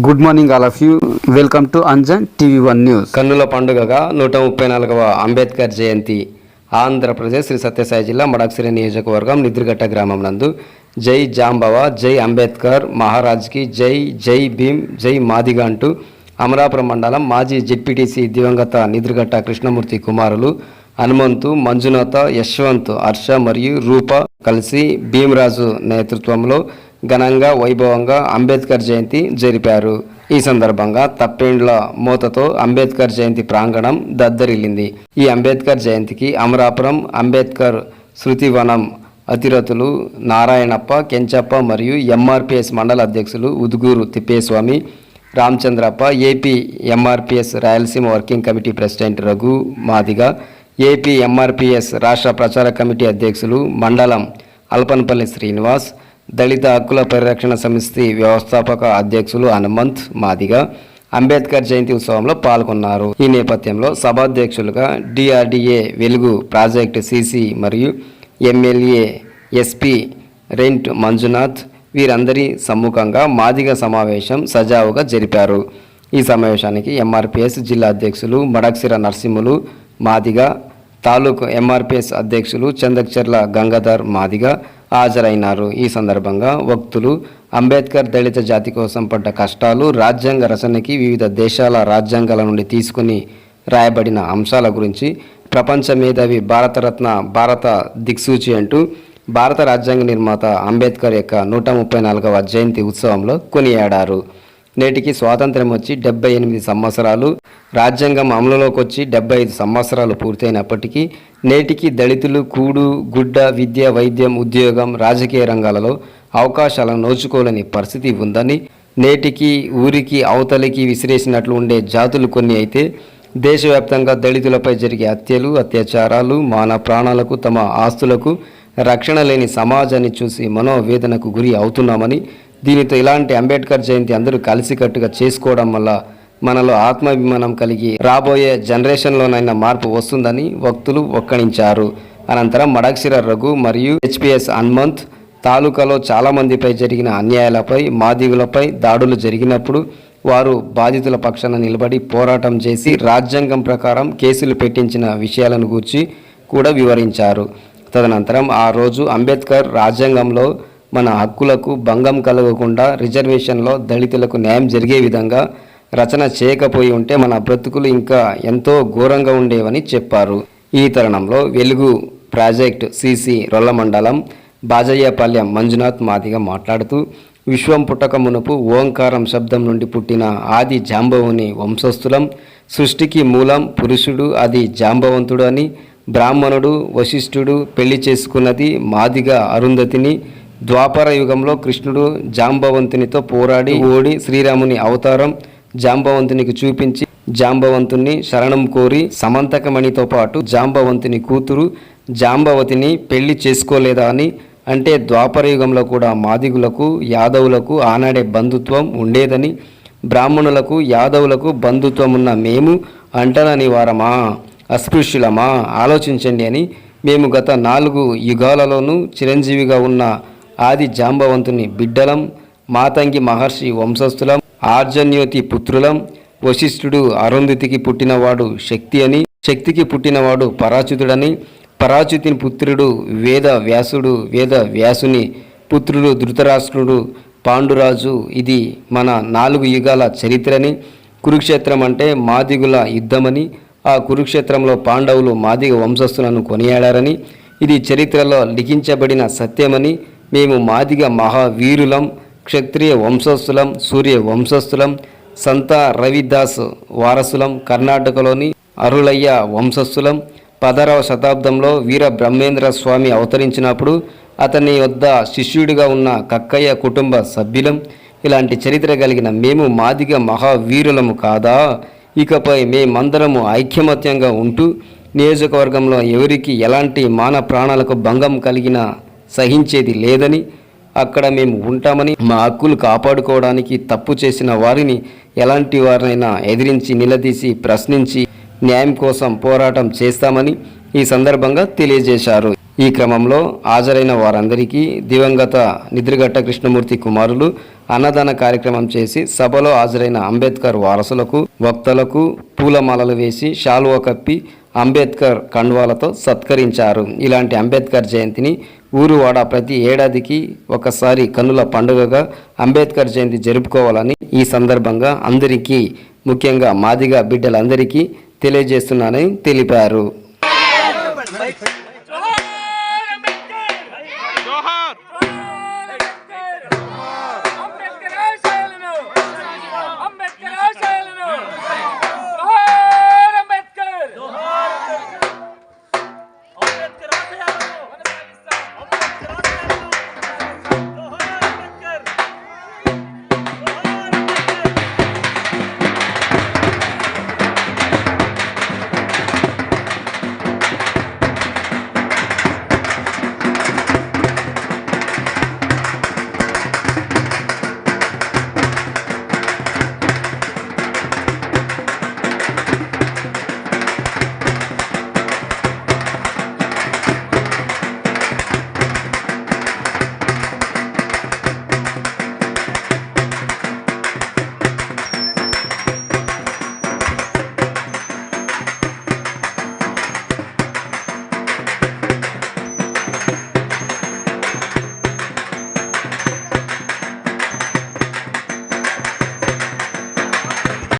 Good morning all of you. Welcome to Anjan TV one news. కన్నుల పండుగగా 134వ అంబేద్కర్ జయంతి ఆంధ్రప్రదేశ్ శ్రీ సత్యసాయి జిల్లా మడకశిర నియోజకవర్గం నిద్రగట్ట గ్రామం నందు జై జాంబవ, జై అంబేద్కర్ మహారాజ్కి జై, జై భీమ్, జై మాదిగ అంటూ అమరాపురం మండలం మాజీ జెడ్పీటీసీ దివంగత నిద్రగట్ట కృష్ణమూర్తి కుమారులు హనుమంతు, మంజునాథ, యశ్వంత్, హర్ష మరియు రూప కలిసి భీమరాజు నేతృత్వంలో ఘనంగా వైభవంగా అంబేద్కర్ జయంతి జరిపారు. ఈ సందర్భంగా తప్పేండ్ల మోతతో అంబేద్కర్ జయంతి ప్రాంగణం దద్దరిల్లింది. ఈ అంబేద్కర్ జయంతికి అమరాపురం అంబేద్కర్ శృతివనం అతిరథులు నారాయణప్ప, కెంచప్ప మరియు ఎంఆర్పిఎస్ మండల అధ్యక్షులు Uduguru Thippeswamy, Ramachandrappa, AP MRPS Rayalaseema working committee president Raghu Madiga, AP MRPS రాష్ట్ర ప్రచార కమిటీ అధ్యక్షులు మండలం అల్పనపల్లి శ్రీనివాస్, దళిత హక్కుల పరిరక్షణ సమితి వ్యవస్థాపక అధ్యక్షులు హనుమంత్ మాదిగ అంబేద్కర్ జయంతి ఉత్సవంలో పాల్గొన్నారు. ఈ నేపథ్యంలో సభాధ్యక్షులుగా డిఆర్డిఏ వెలుగు ప్రాజెక్టు సిసి మరియు ఎమ్మెల్యే ఎస్పీ రెంట్ మంజునాథ్ వీరందరి సమ్ముఖంగా మాదిగ సమావేశం సజావుగా జరిపారు. ఈ సమావేశానికి ఎంఆర్పిఎస్ జిల్లా అధ్యక్షులు మడకశిర నరసింహులు మాదిగ, తాలూకు ఎంఆర్పిఎస్ అధ్యక్షులు చందక్చర్ల గంగాధర్ మాదిగ హాజరైనారు. ఈ సందర్భంగా వక్తులు అంబేద్కర్ దళిత జాతి కోసం పడ్డ కష్టాలు, రాజ్యాంగ రచనకి వివిధ దేశాల రాజ్యాంగాల నుండి తీసుకుని రాయబడిన అంశాల గురించి, ప్రపంచ మేధావి, భారతరత్న, భారత దిక్సూచి అంటూ భారత రాజ్యాంగ నిర్మాత అంబేద్కర్ యొక్క 134వ జయంతి ఉత్సవంలో కొనియాడారు. నేటికి స్వాతంత్ర్యం వచ్చి 78 సంవత్సరాలు, రాజ్యాంగం అమలులోకి వచ్చి 75 సంవత్సరాలు పూర్తయినప్పటికీ నేటికి దళితులు కూడు, గుడ్డ, విద్య, వైద్యం, ఉద్యోగం, రాజకీయ రంగాలలో అవకాశాలను నోచుకోలేని పరిస్థితి ఉందని, నేటికి ఊరికి అవతలికి విసిరేసినట్లు ఉండే జాతులు కొన్ని అయితే దేశవ్యాప్తంగా దళితులపై జరిగే హత్యలు, అత్యాచారాలు, మానవ ప్రాణాలకు, తమ ఆస్తులకు రక్షణ లేని సమాజాన్ని చూసి మనోవేదనకు గురి అవుతున్నామని, దీనితో ఇలాంటి అంబేద్కర్ జయంతి అందరూ కలిసికట్టుగా చేసుకోవడం వల్ల మనలో ఆత్మాభిమానం కలిగి రాబోయే జనరేషన్లోనైనా మార్పు వస్తుందని వక్తులు ఒక్కణించారు. అనంతరం మడకశిర రఘు మరియు హెచ్పిఎస్ హనుమంత్ తాలూకాలో చాలామందిపై జరిగిన అన్యాయాలపై, మాదిగులపై దాడులు జరిగినప్పుడు వారు బాధితుల పక్షాన నిలబడి పోరాటం చేసి రాజ్యాంగం ప్రకారం కేసులు పెట్టించిన విషయాలను గూర్చి కూడా వివరించారు. తదనంతరం ఆ రోజు అంబేద్కర్ రాజ్యాంగంలో మన హక్కులకు భంగం కలగకుండా రిజర్వేషన్లో దళితులకు న్యాయం జరిగే విధంగా రచన చేయకపోయి ఉంటే మన బ్రతుకులు ఇంకా ఎంతో ఘోరంగా ఉండేవని చెప్పారు. ఈ తరుణంలో వెలుగు ప్రాజెక్టు సిసి రొల్ల మండలం బాజయ్యపాలెం మంజునాథ్ మాదిగ మాట్లాడుతూ, విశ్వం పుట్టక మునుపు ఓంకారం శబ్దం నుండి పుట్టిన ఆది జాంబవుని వంశస్థులం, సృష్టికి మూలం పురుషుడు, అది జాంబవంతుడు అని, బ్రాహ్మణుడు వశిష్ఠుడు పెళ్లి చేసుకున్నది మాదిగ అరుంధతిని, ద్వాపర యుగంలో కృష్ణుడు జాంబవంతునితో పోరాడి ఓడి శ్రీరాముని అవతారం జాంబవంతునికి చూపించి జాంబవంతుని శరణం కోరి సమంతకమణితో పాటు జాంబవంతుని కూతురు జాంబవతిని పెళ్లి చేసుకోలేదా అని, అంటే ద్వాపర యుగంలో కూడా మాదిగులకు యాదవులకు ఆనాడే బంధుత్వం ఉండేదని, బ్రాహ్మణులకు యాదవులకు బంధుత్వం ఉన్న మేము అంటనని వారమా, అస్పృశ్యులమా, ఆలోచించండి అని, మేము గత 4 యుగాలలోనూ చిరంజీవిగా ఉన్న ఆది జాంబవంతుని బిడ్డలం, మాతంగి మహర్షి వంశస్థులం, ఆర్జన్యోతి పుత్రులం, వశిష్ఠుడు అరుంధతికి పుట్టినవాడు శక్తి అని, శక్తికి పుట్టినవాడు పరాచుతుడని, పరాచుతిని పుత్రుడు వేద వ్యాసుడు, వేద వ్యాసుని పుత్రుడు ధృతరాష్ట్రుడు పాండురాజు. ఇది మన 4 యుగాల చరిత్రని, కురుక్షేత్రం అంటే మాదిగుల యుద్ధమని, ఆ కురుక్షేత్రంలో పాండవులు మాదిగ వంశస్థులను కొనియాడారని, ఇది చరిత్రలో లిఖించబడిన సత్యమని, మేము మాదిగ మహావీరులం, క్షత్రియ వంశస్థులం, సూర్య వంశస్థులం, సంత రవిదాస్ వారసులం, కర్ణాటకలోని అరుళయ్య వంశస్థులం, 16వ శతాబ్దంలో వీర బ్రహ్మేంద్ర స్వామి అవతరించినప్పుడు అతని వద్ద శిష్యుడిగా ఉన్న కక్కయ్య కుటుంబ సభ్యులం. ఇలాంటి చరిత్ర కలిగిన మేము మాదిగ మహావీరులము కాదా? ఇకపై మేమందరము ఐక్యమత్యంగా ఉంటూ నియోజకవర్గంలో ఎవరికి ఎలాంటి మాన ప్రాణాలకు భంగం కలిగినా సహించేది లేదని, అక్కడ మేము ఉంటామని, మా హక్కులు కాపాడుకోవడానికి తప్పు చేసిన వారిని ఎలాంటి వారినైనా ఎదిరించి నిలదీసి ప్రశ్నించి న్యాయం కోసం పోరాటం చేస్తామని ఈ సందర్భంగా తెలియజేశారు. ఈ క్రమంలో హాజరైన వారందరికీ దివంగత నిద్రగట్ట కృష్ణమూర్తి కుమారులు అన్నదాన కార్యక్రమం చేసి సభలో హాజరైన అంబేద్కర్ వారసులకు వక్తలకు పూలమాలలు వేసి శాలువా కప్పి అంబేద్కర్ కండువాలతో సత్కరించారు. ఇలాంటి అంబేద్కర్ జయంతిని ఊరువాడ ప్రతి ఏడాదికి ఒకసారి కన్నుల పండుగగా అంబేద్కర్ జయంతి జరుపుకోవాలని ఈ సందర్భంగా అందరికీ, ముఖ్యంగా మాదిగ బిడ్డలందరికీ తెలియజేస్తున్నానని తెలిపారు.